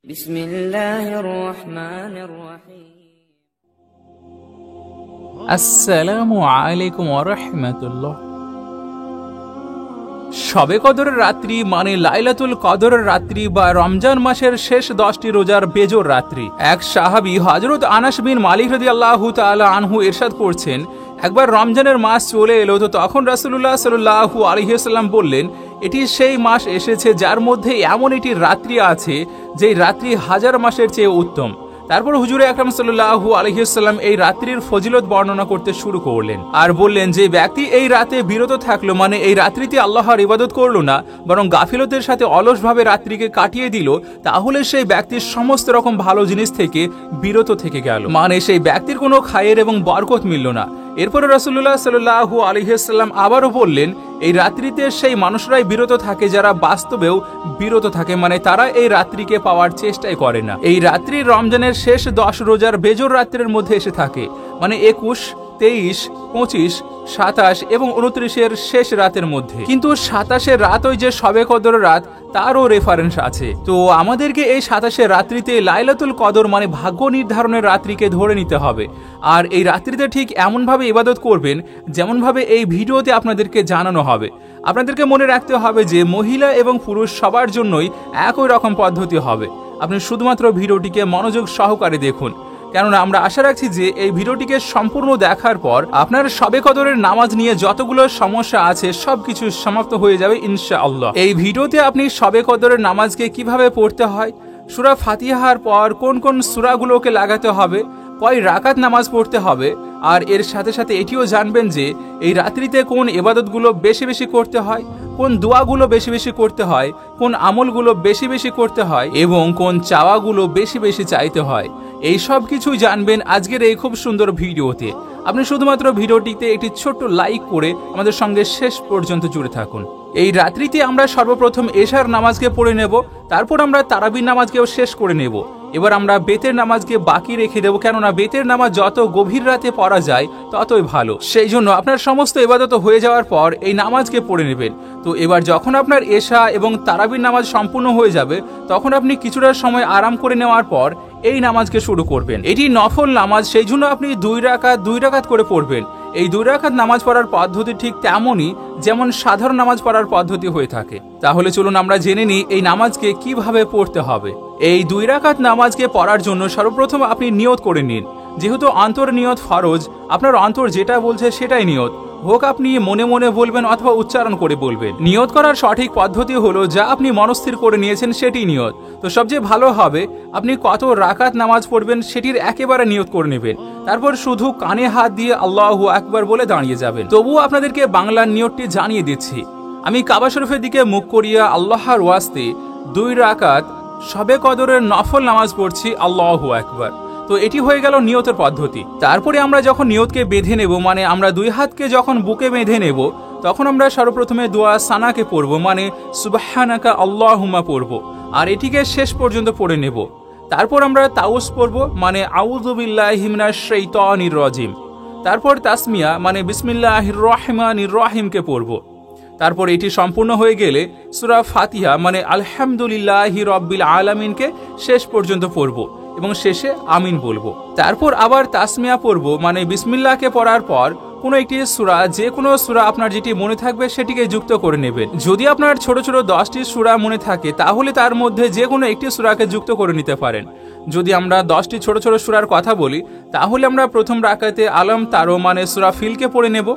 বিসমিল্লাহির রহমানির রহিম। আসসালামু আলাইকুম ওয়া রাহমাতুল্লাহ। শবে কদরের রাত্রি মানে লাইলাতুল কদরের রাত্রি বা রমজান মাসের শেষ 10টি রোজার বেজোর রাত্রি। এক সাহাবী হযরত আনাস বিন মালিক রাদিয়াল্লাহু তাআলা আনহু ইরশাদ করছেন, একবার রমজানের মাস চলে এলো তো তখন রাসূলুল্লাহ সাল্লাল্লাহু আলাইহি ওয়াসাল্লাম বললেন, এটি সেই মাস এসেছে যার মধ্যে এমন একটি রাত্রি আছে যেই রাত্রি হাজার মাসের চেয়ে উত্তম। তারপর হুজুরে আকরাম সাল্লাল্লাহু আলাইহি ওয়াসাল্লাম এই রাত্রির ফজিলত বর্ণনা করতে শুরু করলেন আর বললেন, যে ব্যক্তি এই রাতে বিরত থাকলো মানে এই রাত্রিতে আল্লাহর ইবাদত করলো না বরং গাফিলতের সাথে অলসভাবে রাত্রিকে কাটিয়ে দিল, তাহলে সেই ব্যক্তির সমস্ত রকম ভালো জিনিস থেকে বিরত থেকে গেল, মানে সেই ব্যক্তির কোনো খায়ের এবং বরকত মিলল না। এরপরে রাসূলুল্লাহ সাল্লাল্লাহু আলাইহি ওয়াসাল্লাম আবারও বললেন, এই রাত্রিতে সেই মানুষরাই বিরত থাকে যারা বাস্তবেও বিরত থাকে, মানে তারা এই রাত্রিকে পাওয়ার চেষ্টাই করে না। এই রাত্রি রমজানের শেষ 10 রোজার বেজোর রাত্রের মধ্যে এসে থাকে, মানে 21, 23, 25, 27 এবং 29-এর শেষ রাতের মধ্যে। কিন্তু 27-এর রাত ওই যে শবে কদরের রাত, তারও রেফারেন্স আছে। তো আমাদেরকে এই 27-এর রাত্রিতে লাইলাতুল কদর মানে ভাগ্য নির্ধারণের রাত্রিকে ধরে নিতে হবে। আর এই রাত্রিতে ঠিক এমনভাবে ইবাদত করবেন যেমনভাবে এই ভিডিওতে আপনাদেরকে জানানো হবে। আপনাদেরকে মনে রাখতে হবে যে মহিলা এবং পুরুষ সবার জন্যই একই রকম পদ্ধতি হবে। আপনি শুধুমাত্র ভিডিওটিকে মনোযোগ সহকারে দেখুন, কেননা আমরা আশা রাখছি যে এই ভিডিওটিকে সম্পূর্ণ দেখার পর আপনার শবে কদরের নামাজ নিয়ে যতগুলো সমস্যা আছে সবকিছু সমাপ্ত হয়ে যাবে ইনশাআল্লাহ। এই ভিডিওতে আপনি শবে কদরের নামাজকে কিভাবে পড়তে হয়, সূরা ফাতিহার পর কোন কোন সূরাগুলোকে লাগাতে হবে, কয় রাকাত নামাজ পড়তে হবে, আর এর সাথে সাথে এটিও জানবেন যে এই রাত্রিতে কোন ইবাদতগুলো বেশি বেশি করতে হয়, কোন দোয়াগুলো বেশি বেশি করতে হয়, কোন আমলগুলো বেশি বেশি করতে হয় এবং কোন চাওয়াগুলো বেশি বেশি চাইতে হয়। এই সব কিছুই জানবেন আজকের এই খুব সুন্দর ভিডিওতে। আপনি শুধুমাত্র ভিডিওটিতে একটি ছোট্ট লাইক করে আমাদের সঙ্গে শেষ পর্যন্ত জুড়ে থাকুন। এই রাত্রিতে আমরা সর্বপ্রথম এশার নামাজকে পড়ে নেব, তারপর আমরা তারাবির নামাজকেও শেষ করে নেব। এবার আমরা বেতের নামাজকে বাকি রেখে দেবো, কেননা বেতের নামাজ যত গভীর রাতে পড়া যায় ততই ভালো। সেই জন্য আপনার সমস্ত ইবাদত হয়ে যাওয়ার পর এই নামাজকে পড়ে নেবেন। তো এবার যখন আপনার এশা এবং তারাবির নামাজ সম্পূর্ণ হয়ে যাবে তখন আপনি কিছুটা সময় আরাম করে নেওয়ার পর এই নামাজকে শুরু করবেন। এটি নফল নামাজ, সেই জন্য আপনি 2 রাকাত করে পড়বেন। এই 2 রাকাত নামাজ পড়ার পদ্ধতি ঠিক তেমনই যেমন সাধারণ নামাজ পড়ার পদ্ধতি হয়ে থাকে। তাহলে চলুন আমরা জেনে নিই এই নামাজকে কিভাবে পড়তে হবে। এই 2 রাকাত নামাজকে পড়ার জন্য সর্বপ্রথম আপনি নিয়ত করে নিন। যেহেতু অন্তর নিয়ত ফরজ, আপনার অন্তর যেটা বলছে সেটাই নিয়ত হোক, আপনি মনে মনে বলবেন অথবা উচ্চারণ করে বলবেন। নিয়ত করার সঠিক পদ্ধতি হলো যা আপনি মনস্থির করে নিয়েছেন সেটি নিয়ত। তো সবচেয়ে ভালো হবে আপনি কত রাকাত নামাজ পড়বেন সেটির একেবারে নিয়ত করে নেবেন, তারপর শুধু কানে হাত দিয়ে আল্লাহু আকবার বলে দাঁড়িয়ে যাবেন। তবুও আপনাদেরকে বাংলার নিয়তটি জানিয়ে দিচ্ছি। আমি কাবা শরীফের দিকে মুখ করিয়া আল্লাহর ওয়াস্তে 2 রাকাত শবে কদরের নফল নামাজ পড়ছি, আল্লাহু আকবার। তো এটি হয়ে গেল নিয়তের পদ্ধতি। তারপরে আমরা যখন নিয়তকে বেঁধে নেব, মানে আমরা 2 হাতকে যখন বুকে বেঁধে নেব, তখন আমরা সর্বপ্রথমে দোয়া সানাকে পড়ব, মানে সুবহানাকা আল্লাহুম্মা পড়ব, আর এটিকে শেষ পর্যন্ত পড়ে নেব। তারপর আমরা তাউস পড়ব, মানে আউযু বিল্লাহি মিনাশ শাইতানির রাজিম। তারপর তাসমিয়া মানে বিসমিল্লাহির রহমানির রহিমকে পড়ব। তারপর এটি সম্পূর্ণ হয়ে গেলে সূরা ফাতিহা মানে আলহামদুলিল্লাহি রাব্বিল আলামিনকে শেষ পর্যন্ত পড়ব এবং শেষে আমিন বলবো। তারপর আবার তাসমিয়া পড়ব, মানে বিসমিল্লাহকে পড়ার পর কোনো একটি সূরা, যে কোনো সূরা আপনার যেটি মনে থাকবে সেটিকে যুক্ত করে নেবেন। যদি আপনার ছোট ছোট 10টি সূরা মনে থাকে তাহলে তার মধ্যে যে কোনো একটি সূরাকে যুক্ত করে নিতে পারেন। যদি আমরা 10টি ছোট ছোট সূরার কথা বলি তাহলে আমরা প্রথম রাকাতে আলম তারো মানে সূরা ফিলকে পড়ে নেব।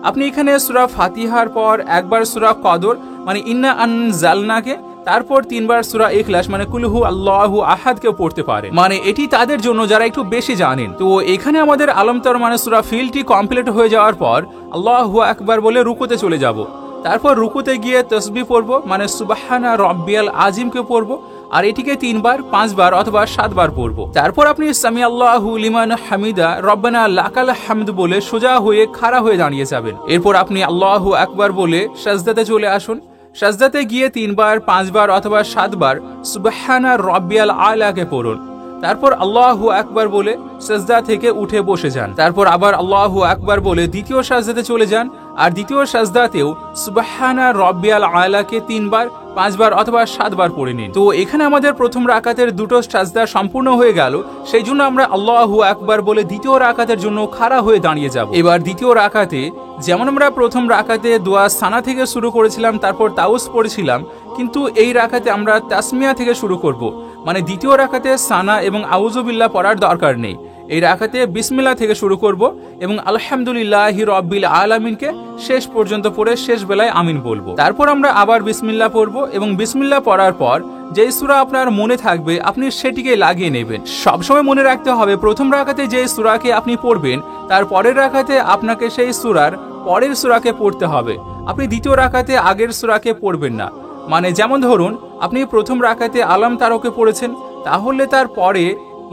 আপনি এখানে সূরা ফাতিহার পর একবার সূরা কদর মানে ইন্না আনজালনাকে, তারপর 3 বার সূরা ইখলাস মানে কুল হু আল্লাহু আহাদকে পড়তে পারেন। মানে এটি তাদের জন্য যারা একটু বেশি জানেন। তো এখানে আমাদের আলমতার মানে সূরা ফিলটি কমপ্লিট হয়ে যাওয়ার পর আল্লাহু আকবার বলে রুকুতে চলে যাব। তারপর রুকুতে গিয়ে তাসবিহ পড়ব, মানে সুবহানা রাব্বিয়াল আযীমকে পড়ব, আর এটিকে 3 বার, 5 বার অথবা 7 বার পড়ব। তারপর আপনি সামি আল্লাহু লিমান হামিদা রব্বানা লাকাল হামদ বলে সোজা হয়ে খাড়া হয়ে দাঁড়িয়ে যাবেন। এরপর আপনি আল্লাহু আকবার বলে সাজদাতে চলে আসুন। সাজদাতে গিয়ে 3 বার, 5 বার অথবা 7 বার সুবহানা রাব্বিয়াল আলাকে পড়ুন। তারপর আল্লাহু আকবার বলে সাজদা থেকে উঠে বসে যান। তারপর আবার আল্লাহু আকবার বলে দ্বিতীয় সাজদাতে চলে যান আর দ্বিতীয় সাজদাতেও সুবহানা রব্বিয়াল আলাকে 3 বার, 5 বার অথবা 7 বার পড়ে নিন। তো এখানে আমাদের প্রথম রাকাতের দুটো সাজদা সম্পূর্ণ হয়ে গেল, সেই জন্য আমরা আল্লাহু আকবার বলে দ্বিতীয় রাকাতের জন্য খাড়া হয়ে দাঁড়িয়ে যাব। এবার দ্বিতীয় রাকাতে যেমন আমরা প্রথম রাকাতে দোয়া সানা থেকে শুরু করেছিলাম, তারপর তাউস পড়েছিলাম, কিন্তু এই রাকাতে আমরা তাসমিয়া থেকে শুরু করব। মানে দ্বিতীয় রাকাতে সানা এবং আউযুবিল্লাহ পড়ার দরকার নেই, এই রাকাতে বিসমিল্লাহ থেকে শুরু করব এবং আলহামদুলিল্লাহি রাব্বিল আলামিনকে শেষ পর্যন্ত পড়ে শেষ বেলায় আমিন বলবো। তারপর আমরা আবার বিসমিল্লাহ পড়ব এবং বিসমিল্লাহ পড়ার পর যেই সূরা আপনার মনে থাকবে আপনি সেটিকে লাগিয়ে নেবেন। সবসময় মনে রাখতে হবে প্রথম রাকাতে যে সূরাকে আপনি পড়বেন তার পরের রাকাতে আপনাকে সেই সূরার পরের সূরাকে পড়তে হবে। আপনি দ্বিতীয় রাকাতে আগের সূরাকে পড়বেন না। মানে যেমন ধরুন আপনি প্রথম রাকাতে আলাম তারকে পড়েছেন, তাহলে তার পরে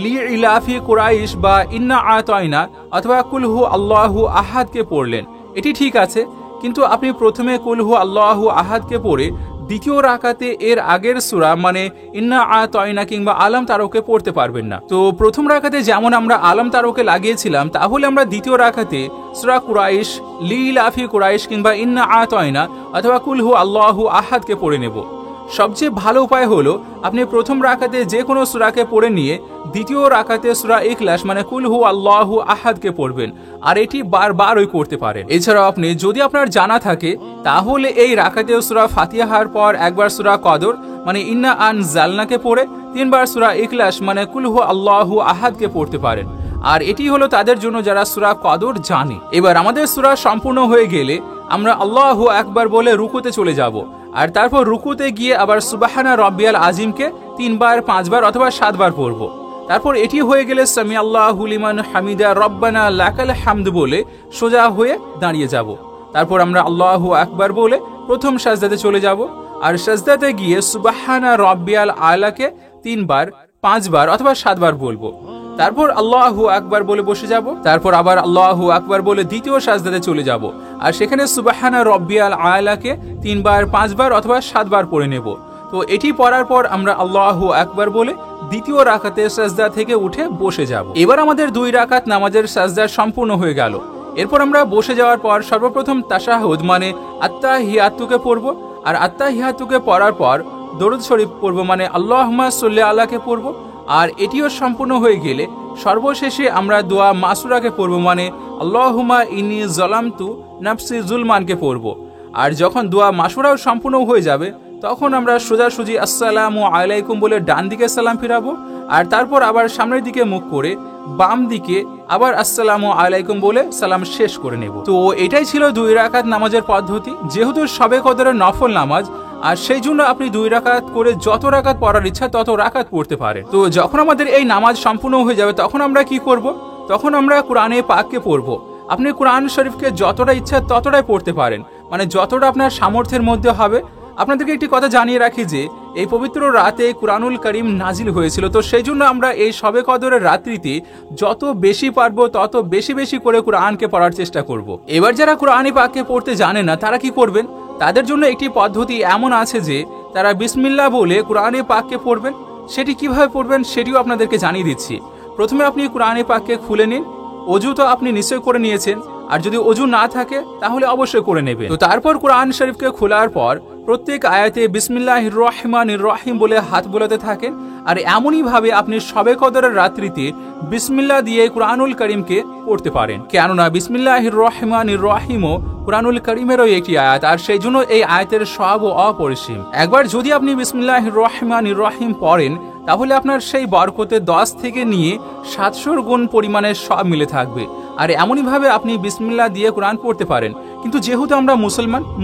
লি ইলাফি কুরাইশ বা ইন্না আতাইনা অথবা কুল হু আল্লাহু আহাদকে পড়লেন, এটি ঠিক আছে, কিন্তু আপনি প্রথমে কুল হু আল্লাহু আহাদকে পড়ে দ্বিতীয় রাকাতে এর আগের সূরা মানে ইন্না আতাইনা কিংবা আলাম তারকে পড়তে পারবেন না। তো প্রথম রাকাতে যেমন আমরা আলাম তারকে লাগিয়েছিলাম, তাহলে আমরা দ্বিতীয় রাকাতে সূরা কুরাইশ, লি ইলাফি কুরাইশ কিংবা ইন্না আতাইনা অথবা কুল হু আল্লাহু আহাদকে পড়ে নেব। সবচেয়ে ভালো উপায় হলো আপনি প্রথম রাকাতে যে কোনো সূরাকে পড়ে নিয়ে দ্বিতীয় রাকাতে সূরা ইখলাস মানে কুল হু আল্লাহু আহাদকে পড়বেন, আর এটি বারবারই করতে পারেন। এছাড়াও আপনি যদি আপনার জানা থাকে তাহলে এই রাকাতে সূরা ফাতিহার পর একবার সূরা কদর মানে ইন্না আনজালনাকে পড়ে 3 বার সূরা ইখলাস মানে কুল হু আল্লাহু আহাদকে পড়তে পারেন। আর এটি হলো তাদের জন্য যারা সূরা কদর জানে। এবার আমাদের সূরা সম্পূর্ণ হয়ে গেলে আমরা আল্লাহু আকবার বলে রুকুতে চলে যাব, আর তারপর রুকুতে গিয়ে আবার সুবহানা রব্বিয়াল আজিমকে 3 বার, 5 বার অথবা 7 বার পড়ব। তারপর এটি হয়ে গেলে সামি আল্লাহু লিমান হামিদা রব্বানা লাকাল হামদ বলে সোজা হয়ে দাঁড়িয়ে যাব। তারপর আমরা আল্লাহু আকবার বলে প্রথম সাজদাতে চলে যাব, আর সাজদাতে গিয়ে সুবহানা রব্বিয়াল আলাকে 3 বার, 5 বার অথবা 7 বার বলবো। তারপর আল্লাহু আকবার বলে বসে যাব, তারপর আবার আল্লাহু আকবার বলে দ্বিতীয় সাজদাতে চলে যাব, আর সেখানে সুবহানা রব্বিয়াল আলাকে 3 বার, 5 বার অথবা 7 বার পড়ে নেব। তো এটি পড়ার পর আমরা আল্লাহু আকবার বলে দ্বিতীয় রাকাতে সাজদা থেকে উঠে বসে যাব। এবার আমাদের 2 রাকাত নামাজের সাজদা সম্পূর্ণ হয়ে গেল। এরপর আমরা বসে যাওয়ার পর সর্বপ্রথম তাশাহুদ মানে আত্তাহিয়াতুকে পড়ব, আর আত্তাহিয়াতুকে পড়ার পর দরুদ শরীফ পড়ব মানে আল্লাহুম্মা সাল্লি আলাকে পড়ব। আর এটিও সম্পূর্ণ হয়ে গেলে সর্বশেষে আমরা দোয়া মাসুরাকে পড়ব মানে আল্লাহুম্মা ইন্নী যালামতু নাফসি যুলমানকে পড়ব। আর যখন দোয়া মাসুরাও সম্পূর্ণ হয়ে যাবে তখন আমরা সোজাসুজি আসসালামু আলাইকুম বলে ডান দিকে সালাম ফিরাবো, আর তারপর আবার সামনের দিকে মুখ করে বাম দিকে আবার আসসালামু আলাইকুম বলে সালাম শেষ করে নেব। তো এটাই ছিল 2 রাকাত নামাজের পদ্ধতি। যেহেতু শবে কদরের নফল নামাজ, আর সেই জন্য আপনি 2 রাকাত করে যত রাকাত পড়ার ইচ্ছা তত রাকাত পড়তে পারেন। তো যখন আমাদের এই নামাজ সম্পূর্ণ হয়ে যাবে তখন আমরা কি করব? তখন আমরা কোরআনে পাককে পড়ব। আপনি কোরআন শরীফকে যতটা ইচ্ছা ততটাই পড়তে পারেন, মানে যতটা আপনার সামর্থ্যের মধ্যে হবে। আপনাদেরকে একটি কথা জানিয়ে রাখি যে এই পবিত্র রাতে কুরআনুল কারীম নাজিল হয়েছিল, তো সেই জন্য আমরা এই শবে কদরের রাত্রিতে যত বেশি পারবো তত বেশি বেশি করে কুরআনকে পড়ার চেষ্টা করব। এবার যারা কুরআনে পাককে পড়তে জানে না তারা কি করবেন? তাদের জন্য একটি পদ্ধতি এমন আছে যে তারা বিসমিল্লাহ বলে কুরআনে পাককে পড়বেন। সেটি কিভাবে পড়বেন সেটিও আপনাদেরকে জানিয়ে দিচ্ছি। প্রথমে আপনি কুরআনে পাককে খুলে নিন। অজু তো আপনি নিশ্চয় করে নিয়েছেন, আর যদি অজু না থাকে তাহলে অবশ্যই করে নেবেন। তো তারপর কুরআন শরীফকে খোলার পর প্রত্যেক আয়াতে বিসমিল্লাহির রহমানির রহিম বলে হাত বোলাতে থাকেন, আর এমনই ভাবে আপনি শবে কদরের রাত্রিতে বিসমিল্লাহ দিয়ে কুরআনুল কারীমকে পড়তে পারেন। কেননা বিসমিল্লাহির রহমানির রহিমও কুরআনুল কারীমেরও একটি আয়াত, আর সেই জন্য এই আয়াতের সওয়াবও অপরিসীম। একবার যদি আপনি বিসমিল্লাহির রহমানির রহিম পড়েন তাহলে আপনার সেই বরকতে 10 থেকে নিয়ে 700 গুণ পরিমাণের সব মিলে থাকবে। আর এমনই ভাবে আপনি বিসমিল্লাহ দিয়ে কোরআন পড়তে পারেন। কিন্তু যেহেতু আমরা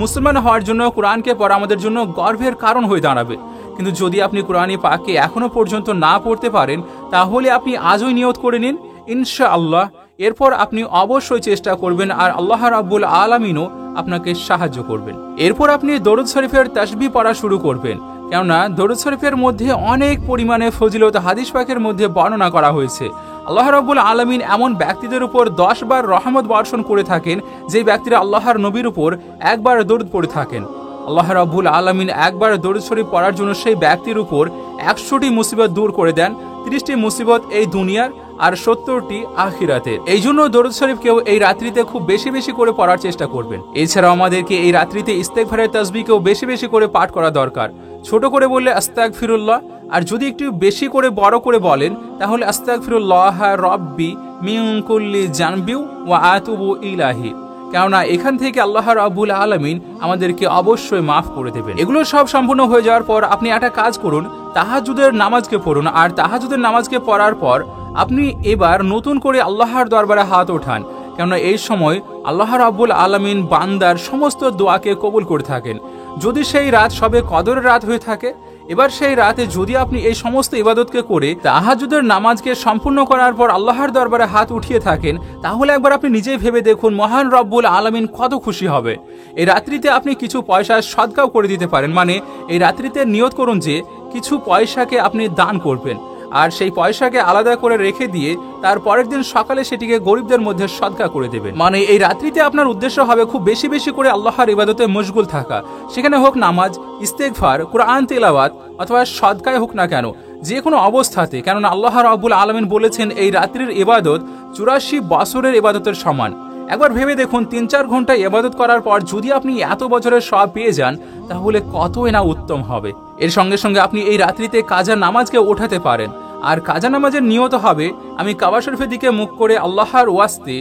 মুসলমান হওয়ার জন্য কোরআনকে পড়া আমাদের জন্য গর্বের কারণ হয়ে দাঁড়াবে। কিন্তু যদি আপনি কোরআনে পাককে এখনো পর্যন্ত না পড়তে পারেন তাহলে আপনি আজই নিয়ত করে নিন ইনশাআল্লাহ। এরপর আপনি অবশ্যই চেষ্টা করবেন, আর আল্লাহ রাব্বুল আলামিনও আপনাকে সাহায্য করবেন। এরপর আপনি দরুদ শরীফের তাসবিহ পড়া শুরু করবেন, কেননা দরুদ শরীফের মধ্যে অনেক পরিমাণে ফজিলত হাদিস পাকের মধ্যে বর্ণনা করা হয়েছে। আল্লাহ রাব্বুল আলামিন এমন ব্যক্তিদের উপর 10 বার রহমত বর্ষণ করে থাকেন যে ব্যক্তিরা আল্লাহর নবীর উপর একবার দরুদ পড়ে থাকেন। আল্লাহ রাব্বুল আলামিন একবার দরুদ শরীফ পড়ার জন্য সেই ব্যক্তির উপর 100টি মুসিবত দূর করে দেন। 30টি মুসিবত এই দুনিয়ার আর 70টি আখিরাতের। এই জন্য দরুদ শরীফ কেউ এই রাত্রিতে খুব বেশি বেশি করে পড়ার চেষ্টা করবেন। এছাড়াও আমাদেরকে এই রাত্রিতে ইস্তেগফারের তাসবিহকেও বেশি বেশি করে পাঠ করা দরকার। ছোট করে বললে আস্তাগফিরুল্লাহ, আর যদি একটু বেশি করে বড় করে বলেন তাহলে আস্তাগফিরুল্লাহ রব্বি মিন কুল্লি জানবি ওয়া আতুবু ইলাহি। কেননা এখান থেকে আল্লাহ রাব্বুল আলামিন আমাদেরকে অবশ্যই মাফ করে দেবেন। এগুলো সব সম্পূর্ণ হয়ে যাওয়ার পর আপনি একটা কাজ করুন, তাহাজ্জুদের নামাজকে পড়ুন। আর তাহাজ্জুদের নামাজকে পড়ার পর আপনি এবার নতুন করে আল্লাহর দরবারে হাত ওঠান, কেননা এই সময় আল্লাহ রাব্বুল আলামিন বান্দার সমস্ত দোয়াকে কবুল করে থাকেন। যদি সেই রাত সবে কদরের রাত হয়ে থাকে, এবার সেই রাতে যদি আপনি এই সমস্ত ইবাদতকে করে তাহাজ্জুদের নামাজকে সম্পূর্ণ করার পর আল্লাহর দরবারে হাত উঠিয়ে থাকেন, তাহলে একবার আপনি নিজেই ভেবে দেখুন মহান রব্বুল আলামিন কত খুশি হবে। এই রাত্রিতে আপনি কিছু পয়সা সদকাও করে দিতে পারেন, মানে এই রাত্রিতে নিয়ত করুন যে কিছু পয়সাকে আপনি দান করবেন, আর সেই পয়সাকে আলাদা করে রেখে দিয়ে তার পরের দিন সকালে সেটিকে গরিবদের মধ্যে সদকা করে দেবেন। মানে এই রাত্রিতে আপনার উদ্দেশ্য হবে খুব বেশি বেশি করে আল্লাহর ইবাদতে মশগুল থাকা, সেখানে হোক নামাজ, ইস্তেগফার, কুরআন তিলাওয়াত অথবা সদকায় হোক না কেন, যে কোনো অবস্থাতে। কেননা আল্লাহ রাব্বুল আলামিন বলেছেন এই রাত্রির ইবাদত 84 বছরের ইবাদতের সমান। একবার ভেবে দেখুন 3-4 ঘন্টা ইবাদত করার পর যদি আপনি এত বছরের সওয়াব পেয়ে যান, তাহলে কতই না উত্তম হবে। এর সঙ্গে সঙ্গে আপনি এই রাত্রিতে কাজা নামাজকে ওঠাতে পারেন, আর কাজা নামাজের নিয়ত হবে আমি কাবা শরীফের দিকে মুখ করে আল্লাহর ওয়াস্তে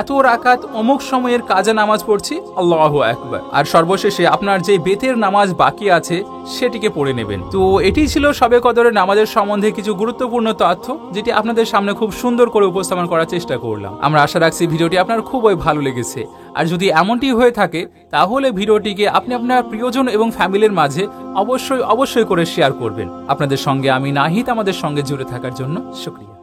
এত রাকাত অমুক সময়ের কাজা নামাজ পড়ছি, আল্লাহু আকবার। আর সর্বশেষে আপনার যে বেতের নামাজ বাকি আছে সেটিকে পড়ে নেবেন। তো এটি ছিল শবে কদরের নামাজের সম্বন্ধে কিছু গুরুত্বপূর্ণ তথ্য, যেটি আপনাদের সামনে খুব সুন্দর করে উপস্থাপন করার চেষ্টা করলাম। আমরা আশা রাখছি ভিডিওটি আপনার খুবই ভালো লেগেছে, আর যদি এমনটি হয়ে থাকে তাহলে ভিডিওটিকে আপনি আপনার প্রিয়জন এবং ফ্যামিলির মাঝে অবশ্যই করে শেয়ার করবেন। আপনাদের সঙ্গে আমি নাহিদ আমাদের সঙ্গে জুড়ে থাকার জন্য শুকরিয়া।